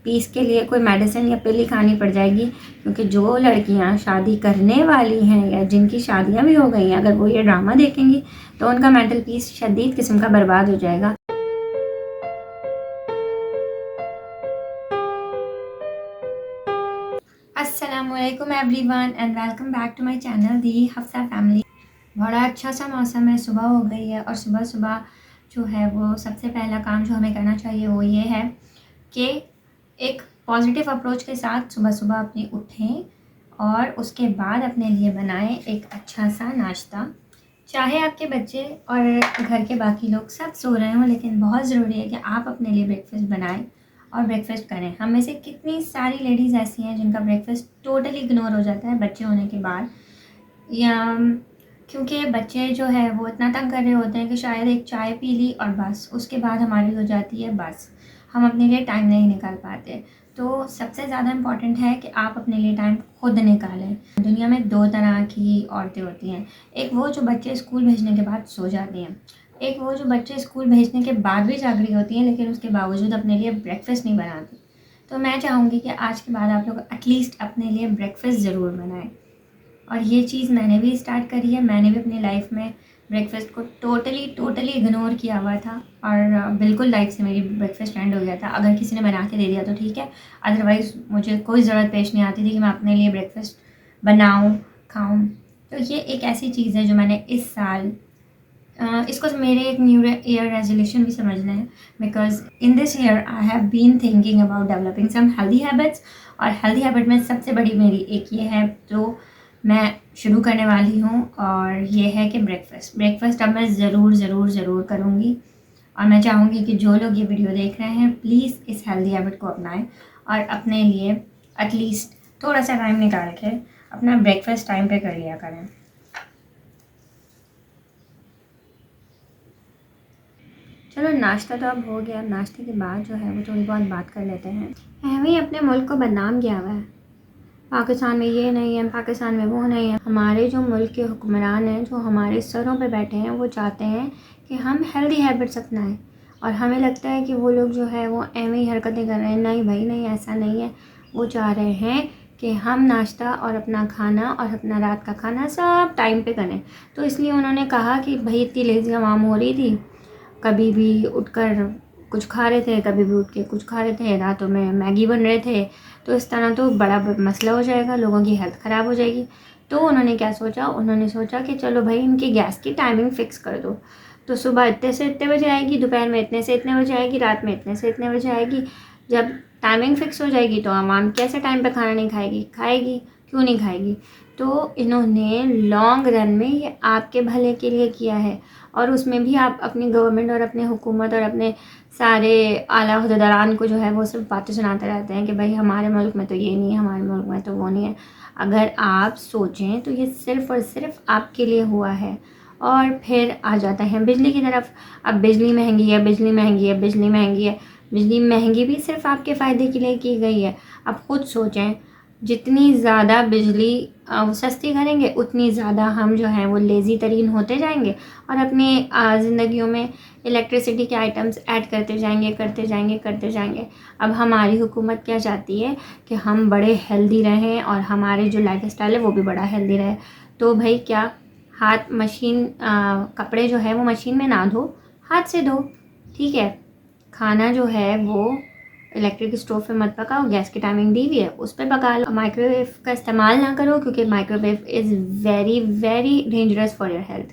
Piece के लिए कोई मेडिसिन या पिल ही खानी पड़ जाएगी, क्योंकि जो लड़कियां शादी करने वाली हैं या जिनकी शादियां भी हो गई हैं, अगर वो ये ड्रामा देखेंगी तो उनका मेंटल पीस शदीद किस्म का बर्बाद हो जाएगा। अस्सलामुअलैकुम everyone and welcome back to my channel the Hafsa family. बड़ा अच्छा सा मौसम है, सुबह हो गई है और सुबह सुबह जो है वो सबसे पहला काम जो हमें करना चाहिए वो ये है कि एक पॉजिटिव अप्रोच के साथ सुबह सुबह अपनी उठें और उसके बाद अपने लिए बनाएं एक अच्छा सा नाश्ता। चाहे आपके बच्चे और घर के बाकी लोग सब सो रहे हों, लेकिन बहुत ज़रूरी है कि आप अपने लिए ब्रेकफास्ट बनाएं और ब्रेकफास्ट करें। हम में से कितनी सारी लेडीज़ ऐसी हैं जिनका ब्रेकफास्ट टोटली इग्नोर हो जाता है बच्चे होने के बाद, या क्योंकि बच्चे जो है वो इतना तंग कर रहे होते हैं कि शायद एक चाय पी ली और बस उसके बाद हमारी हो जाती है बस, हम अपने लिए टाइम नहीं निकाल पाते। तो सबसे ज़्यादा इम्पॉर्टेंट है कि आप अपने लिए टाइम खुद निकालें। दुनिया में दो तरह की औरतें होती हैं, एक वो जो बच्चे स्कूल भेजने के बाद सो जाती हैं, एक वो जो बच्चे स्कूल भेजने के बाद भी जाग रही होती हैं लेकिन उसके बावजूद अपने लिए ब्रेकफास्ट नहीं बनाती। तो मैं चाहूँगी कि आज के बाद आप लोग एटलीस्ट अपने लिए ब्रेकफास्ट ज़रूर बनाएं। और ये चीज़ मैंने भी स्टार्ट करी है। मैंने भी अपनी लाइफ में ब्रेकफास्ट को टोटली इग्नोर किया हुआ था और बिल्कुल लाइफ से मेरी ब्रेकफास्ट एंड हो गया था। अगर किसी ने बना के दे दिया तो ठीक है, अदरवाइज़ मुझे कोई ज़रूरत पेश नहीं आती थी कि मैं अपने लिए ब्रेकफास्ट बनाऊँ, खाऊँ। तो ये एक ऐसी चीज़ है जो मैंने इस साल इसको मेरे एक न्यू ईयर रेजोल्यूशन भी समझना है, because in this year I have been thinking about developing some healthy habits. और हेल्दी हैबिट में सबसे बड़ी मेरी एक ये है जो मैं शुरू करने वाली हूँ, और ये है कि ब्रेकफास्ट अब मैं ज़रूर करूँगी। और मैं चाहूँगी कि जो लोग ये वीडियो देख रहे हैं प्लीज़ इस हेल्दी हैबिट को अपनाएं और अपने लिए एटलीस्ट थोड़ा सा टाइम निकाल के अपना ब्रेकफास्ट टाइम पे कर लिया करें। चलो नाश्ता तो अब हो गया, अब नाश्ते के बाद जो है वो थोड़ी बहुत बात कर लेते हैं। हमें अपने मुल्क को बदनाम किया हुआ है, पाकिस्तान में ये नहीं है, पाकिस्तान में वो नहीं है। हमारे जो मुल्क के हुक्मरान हैं जो हमारे सरों पे बैठे हैं वो चाहते हैं कि हम हेल्दी हैबिट्स अपनाएं, और हमें लगता है कि वो लोग जो है वो ऐਵੇਂ ही हरकतें कर रहे हैं। नहीं भाई नहीं, ऐसा नहीं है। वो चाह रहे हैं कि हम नाश्ता और अपना खाना और अपना रात का खाना सब टाइम पे करें। तो इसलिए उन्होंने कहा कि भाई इतनी लेज़ी आवाम हो रही थी, कभी भी उठकर कुछ खा रहे थे, कभी भी उठ के कुछ खा रहे थे, रातों में मैगी बन रहे थे, तो इस तरह तो बड़ा मसला हो जाएगा, लोगों की हेल्थ ख़राब हो जाएगी। तो उन्होंने क्या सोचा, उन्होंने सोचा कि चलो भाई इनकी गैस की टाइमिंग फ़िक्स कर दो। तो सुबह इतने से इतने बजे आएगी, दोपहर में इतने से इतने बजे आएगी, रात में इतने से इतने बजे आएगी। जब टाइमिंग फ़िक्स हो जाएगी तो आवाम कैसे टाइम पे खाना नहीं खाएगी? खाएगी, क्यों नहीं खाएगी? तो इन्होंने लॉन्ग रन में ये आपके भले के लिए किया है, और उसमें भी आप अपनी गवर्नमेंट और अपने हुकूमत और अपने सारे आला अहदेदारान को जो है वो सिर्फ बातें सुनाते रहते हैं कि भाई हमारे मुल्क में तो ये नहीं है, हमारे मुल्क में तो वो नहीं है। अगर आप सोचें तो ये सिर्फ़ और सिर्फ आपके लिए हुआ है। और फिर आ जाता है बिजली की तरफ। अब बिजली महंगी है, बिजली महंगी है, बिजली महंगी है। बिजली महंगी भी सिर्फ आपके फ़ायदे के लिए की गई है। अब खुद सोचें, जितनी ज़्यादा बिजली सस्ती करेंगे उतनी ज़्यादा हम जो हैं वो लेज़ी तरीन होते जाएंगे और अपनी ज़िंदगियों में इलेक्ट्रिसिटी के आइटम्स ऐड करते जाएंगे। अब हमारी हुकूमत क्या चाहती है कि हम बड़े हेल्दी रहें और हमारे जो लाइफ स्टाइल है वो भी बड़ा हेल्दी रहे। तो भाई क्या हाथ मशीन कपड़े जो है वो मशीन में ना धो, हाथ से धो, ठीक है। खाना जो है वो इलेक्ट्रिक स्टोव पे मत पकाओ, गैस की टाइमिंग दी हुई है उस पर पका लो। माइक्रोवेव का इस्तेमाल ना करो क्योंकि microwave is very dangerous for your health.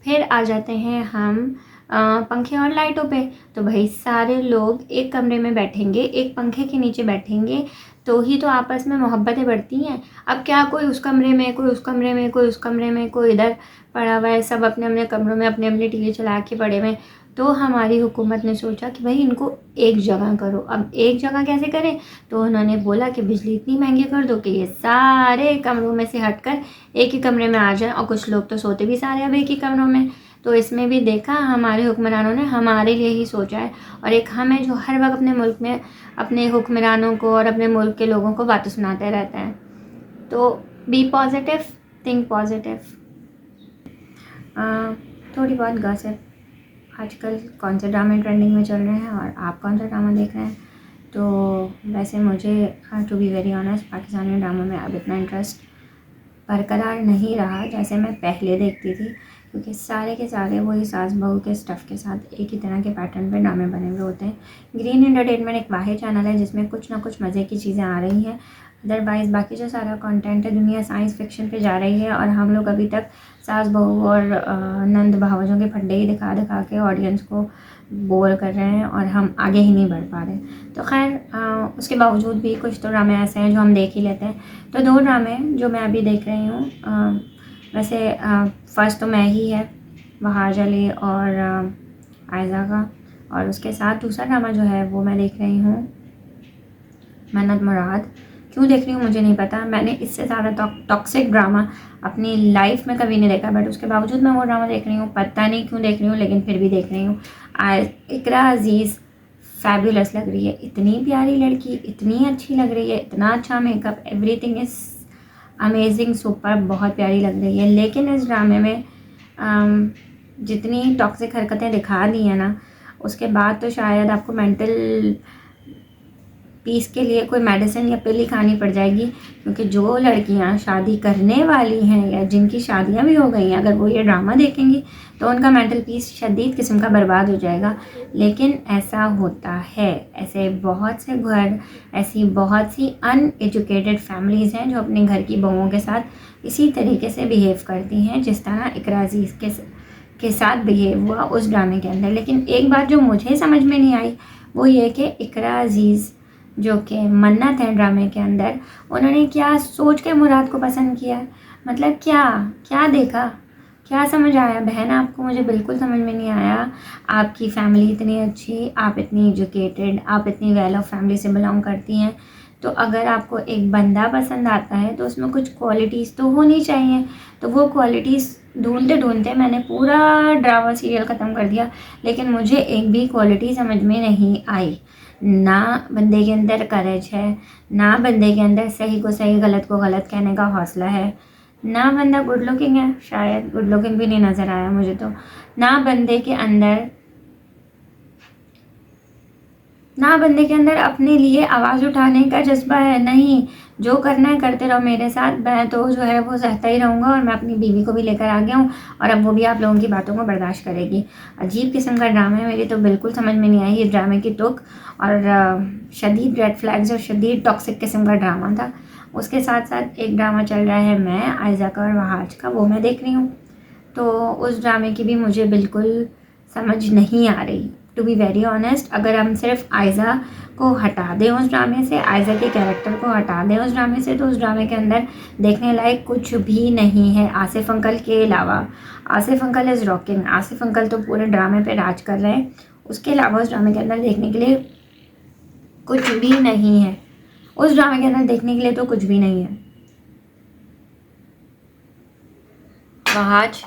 फिर आ जाते हैं हम पंखे और लाइटों पे। तो भाई सारे लोग एक कमरे में बैठेंगे, एक पंखे के नीचे बैठेंगे तो ही तो आपस में मोहब्बतें बढ़ती हैं। अब क्या कोई उस कमरे में, कोई उस कमरे में, कोई उस कमरे में, कोई इधर पड़ा हुआ है, सब अपने अपने कमरों में अपने अपने टीवी चला के पड़े हुए। तो हमारी हुकूमत ने सोचा कि भाई इनको एक जगह करो। अब एक जगह कैसे करें? तो उन्होंने बोला कि बिजली इतनी महंगी कर दो कि ये सारे कमरों में से हटकर एक ही कमरे में आ जाए। और कुछ लोग तो सोते भी सारे अब एक ही कमरों में। तो इसमें भी देखा हमारे हुक्मरानों ने हमारे लिए ही सोचा है, और एक हमें जो हर वक्त अपने मुल्क में अपने हुक्मरानों को और अपने मुल्क के लोगों को बातें सुनाते रहते हैं। तो बी पॉजिटिव, थिंक पॉजिटिव। थोड़ी बहुत गॉसिप, आजकल कौन से ड्रामे ट्रेंडिंग में चल रहे हैं और आप कौन सा ड्रामा देख रहे हैं? तो वैसे मुझे to be very honest Pakistani drama में अब इतना इंटरेस्ट बरकरार नहीं रहा जैसे मैं पहले देखती थी, क्योंकि सारे के सारे वही सास बहू के स्टफ़ के साथ एक ही तरह के पैटर्न पे ड्रामे बने हुए होते हैं। ग्रीन एंटरटेनमेंट एक वाहिद चैनल है जिसमें कुछ ना कुछ मज़े की चीज़ें आ रही हैं। अदरवाइज़ बाकी जो सारा कंटेंट है दुनिया साइंस फिक्शन पे जा रही है, और हम लोग अभी तक सास बहू और नंद भावजों के फड्डे ही दिखा दिखा के ऑडियंस को बोर कर रहे हैं और हम आगे ही नहीं बढ़ पा रहे। तो खैर उसके बावजूद भी कुछ तो ड्रामे ऐसे हैं जो हम देख ही लेते हैं। तो 2 ड्रामे जो मैं अभी देख रही हूँ, वैसे फ़र्स्ट तो मैं ही है, वहाज अली और आयज़ा का, और उसके साथ दूसरा ड्रामा जो है वो मैं देख रही हूँ मन्नत मुराद। क्यों देख रही हूँ मुझे नहीं पता, मैंने इससे ज़्यादा टॉक्सिक ड्रामा अपनी लाइफ में कभी नहीं देखा, बट उसके बावजूद मैं वो ड्रामा देख रही हूँ। पता नहीं क्यों देख रही हूँ, लेकिन फिर भी देख रही हूँ। इकरा अज़ीज़ फैबुलस लग रही है, इतनी प्यारी लड़की, इतनी अच्छी लग रही है, इतना अच्छा makeup, everything is amazing, super, बहुत प्यारी लग रही है। लेकिन इस ड्रामे में जितनी टॉक्सिक हरकतें दिखा दी हैं ना, उसके बाद तो शायद आपको मेंटल पीस के लिए कोई मेडिसिन या पिल ही खानी पड़ जाएगी, क्योंकि जो लड़कियां शादी करने वाली हैं या जिनकी शादियां भी हो गई हैं, अगर वो ये ड्रामा देखेंगी तो उनका मेंटल पीस शदीद किस्म का बर्बाद हो जाएगा। लेकिन ऐसा होता है, ऐसे बहुत से घर, ऐसी बहुत सी अनएजुकेटेड फैमिलीज़ हैं जो अपने घर की बहुओं के साथ इसी तरीके से बिहेव करती हैं जिस तरह इकरा अज़ीज़ के साथ बिहेव हुआ उस ड्रामे के अंदर। लेकिन एक बात जो मुझे समझ में नहीं आई वो ये कि इकरा अज़ीज़ जो कि मन्नत है ड्रामे के अंदर, उन्होंने क्या सोच के मुराद को पसंद किया, मतलब क्या देखा, क्या समझ आया बहन आपको? मुझे बिल्कुल समझ में नहीं आया। आपकी फैमिली इतनी अच्छी, आप इतनी एजुकेटेड, आप इतनी वेल ऑफ फैमिली से बिलोंग करती हैं, तो अगर आपको एक बंदा पसंद आता है तो उसमें कुछ क्वालिटीज़ तो होनी चाहिए। तो वो क्वालिटीज़ ढूंढते ढूंढते मैंने पूरा ड्रामा सीरियल ख़त्म कर दिया, लेकिन मुझे एक भी क्वालिटी समझ में नहीं आई। ना बंदे के अंदर करेज है, ना बंदे के अंदर सही को सही, गलत को गलत कहने का हौसला है, ना बंदा गुड लुकिंग है, शायद गुड लुकिंग भी नहीं नज़र आया मुझे तो, ना बंदे के अंदर अपने लिए आवाज़ उठाने का जज्बा है। नहीं, जो करना है करते रहो मेरे साथ, मैं तो जो है वो सहता ही रहूँगा, और मैं अपनी बीवी को भी लेकर आ गया हूँ और अब वो भी आप लोगों की बातों को बर्दाश्त करेगी। अजीब किस्म का ड्रामा है, मेरी तो बिल्कुल समझ में नहीं आई इस ड्रामे की तुक, और शदीद रेड फ्लैग्स और शदीद टॉक्सिक किस्म का ड्रामा था। उसके साथ साथ एक ड्रामा चल रहा है मैं आयज़ा का और वहाज का, वो मैं देख रही हूँ। तो उस ड्रामे की भी मुझे बिल्कुल समझ नहीं आ रही, टू बी वेरी ऑनेस्ट। अगर हम सिर्फ आयज़ा को हटा दें उस ड्रामे से, आयज़ा के कैरेक्टर को हटा दें उस ड्रामे से, तो उस ड्रामे के अंदर देखने लायक कुछ भी नहीं है आसिफ अंकल के अलावा। Asif uncle is rocking, Asif uncle तो पूरे ड्रामे पे राज कर रहे हैं, उसके अलावा उस ड्रामे के अंदर देखने के लिए कुछ भी नहीं है। उस ड्रामे के अंदर देखने के लिए तो कुछ भी नहीं है। वहाज,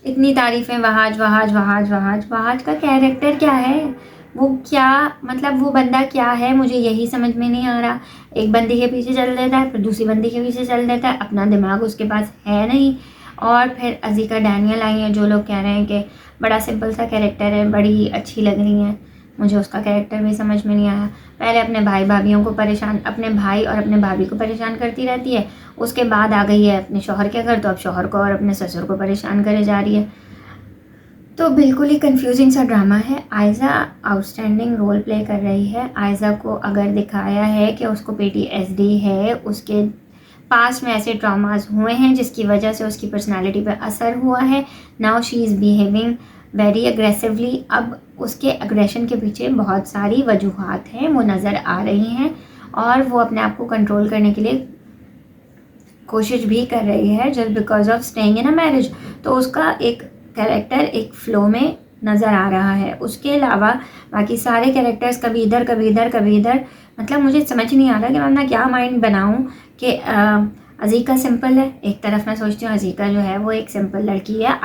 इतनी तारीफ़ें, वहाज वहाज वहाज वहाज वहाज का कैरेक्टर क्या है, वो क्या, मतलब वो बंदा क्या है, मुझे यही समझ में नहीं आ रहा। एक बंदे के पीछे चल देता है, फिर दूसरी बंदे के पीछे चल देता है, अपना दिमाग उसके पास है नहीं। और फिर अज़ीका डैनियल आई है, जो लोग कह रहे हैं कि बड़ा सिंपल सा कैरेक्टर है, बड़ी अच्छी लग रही हैं, मुझे उसका कैरेक्टर भी समझ में नहीं आया। पहले अपने भाई भाभियों को परेशान, अपने भाई और अपने भाभी को परेशान करती रहती है, उसके बाद आ गई है अपने शौहर के घर, तो अब शौहर को और अपने ससुर को परेशान करे जा रही है। तो बिल्कुल ही कंफ्यूजिंग सा ड्रामा है। आयज़ा आउटस्टैंडिंग रोल प्ले कर रही है। आयज़ा को अगर दिखाया है कि उसको PTSD है, उसके पास में ऐसे ट्रॉमास हुए हैं जिसकी वजह से उसकी पर्सनालिटी पर असर हुआ है, now she is behaving very aggressively. अब उसके अग्रेशन के पीछे बहुत सारी वजूहात हैं, वो नज़र आ रही हैं, और वो अपने आप को कंट्रोल करने के लिए कोशिश भी कर रही है just because of staying in a marriage. तो उसका एक कैरेक्टर एक फ़्लो में नज़र आ रहा है। उसके अलावा बाकी सारे कैरेक्टर्स कभी इधर कभी इधर कभी इधर, मतलब मुझे समझ नहीं आ रहा कि मैं अपना क्या माइंड बनाऊं कि अज़ीका सिंपल है, एक तरफ मैं सोचती हूँ अज़ीका जो है वो एक सिंपल लड़की है,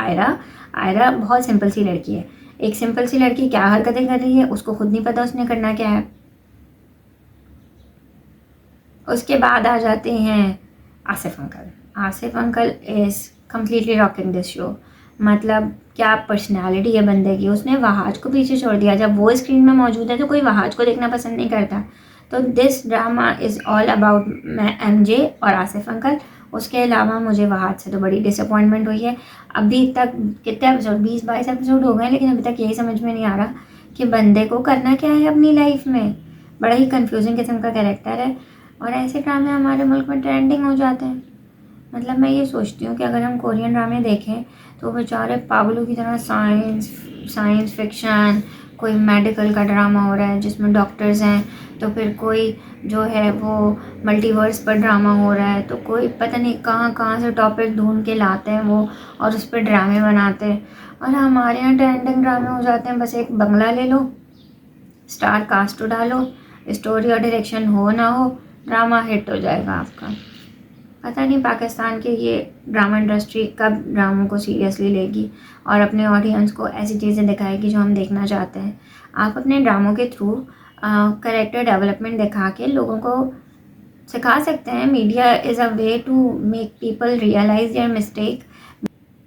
आयरा बहुत सिंपल सी लड़की है। एक सिंपल सी लड़की क्या हरकतें कर रही है उसको खुद नहीं पता उसने करना क्या है। उसके बाद आ जाते हैं Asif uncle. Asif uncle is completely rocking this show. मतलब क्या पर्सनालिटी है बंदे की। उसने वहाज को पीछे छोड़ दिया। जब वो स्क्रीन में मौजूद है तो कोई वहाज को देखना पसंद नहीं करता। तो this drama is all about MJ और आसिफ अंकल। उसके अलावा मुझे वहाज से तो बड़ी डिसअपॉइंटमेंट हुई है। अभी तक कितने एपिसोड, 20-22 एपिसोड हो गए, लेकिन अभी तक यही समझ में नहीं आ रहा कि बंदे को करना क्या है अपनी लाइफ में। बड़ा ही कंफ्यूजिंग किस्म का कैरेक्टर है और ऐसे ड्रामे हमारे मुल्क में ट्रेंडिंग हो जाते हैं। मतलब मैं ये सोचती हूँ कि अगर हम कोरियन ड्रामे देखें तो बेचारे पागलों की तरह साइंस फिक्शन, कोई मेडिकल का ड्रामा हो रहा है जिसमें डॉक्टर्स हैं, तो फिर कोई जो है वो मल्टीवर्स पर ड्रामा हो रहा है, तो कोई पता नहीं कहाँ कहाँ से टॉपिक ढूंढ के लाते हैं वो और उस पर ड्रामे बनाते हैं। और हमारे यहाँ ट्रेंडिंग ड्रामे हो जाते हैं, बस एक बंगला ले लो, स्टार कास्ट डालो, स्टोरी और डायरेक्शन हो ना हो, ड्रामा हिट हो जाएगा आपका। पता नहीं पाकिस्तान की ये ड्रामा इंडस्ट्री कब ड्रामों को सीरियसली लेगी और अपने ऑडियंस को ऐसी चीज़ें दिखाएगी जो हम देखना चाहते हैं। आप अपने ड्रामों के थ्रू कैरेक्टर डेवलपमेंट दिखा के लोगों को सिखा सकते हैं। Media is a way to make people realise their mistake.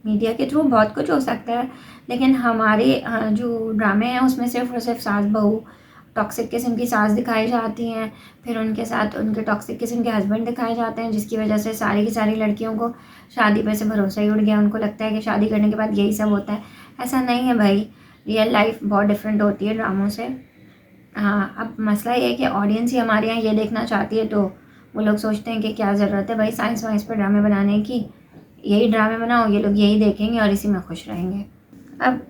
Media के थ्रू बहुत कुछ हो सकता है, लेकिन हमारे जो ड्रामे हैं उसमें सिर्फ और सिर्फ सास बहू, टॉक्सिक किस्म की सास दिखाई जाती हैं, फिर उनके साथ उनके टॉक्सिक किस्म के हस्बैंड दिखाए जाते हैं, जिसकी वजह से सारी की सारी लड़कियों को शादी पे से भरोसा ही उड़ गया। उनको लगता है कि शादी करने के बाद यही सब होता है। ऐसा नहीं है भाई, रियल लाइफ बहुत डिफरेंट होती है ड्रामों से। हाँ, अब मसला ये है कि ऑडियंस ही हमारे यहाँ ये देखना चाहती है, तो वो लोग सोचते हैं कि क्या ज़रूरत है भाई साइंस वाइंस पर ड्रामे बनाने की, यही ड्रामे बनाओ, ये लोग यही देखेंगे और इसी में खुश रहेंगे। अब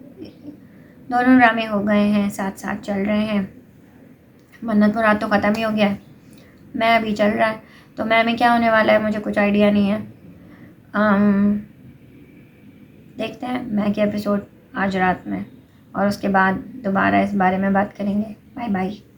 दोनों ड्रामे हो गए हैं, साथ साथ चल रहे हैं। मन्नत मुराद तो ख़त्म ही हो गया है, मैं अभी चल रहा है, तो मैं में क्या होने वाला है मुझे कुछ आइडिया नहीं है। देखते हैं मैं के एपिसोड आज रात में, और उसके बाद दोबारा इस बारे में बात करेंगे। Bye bye.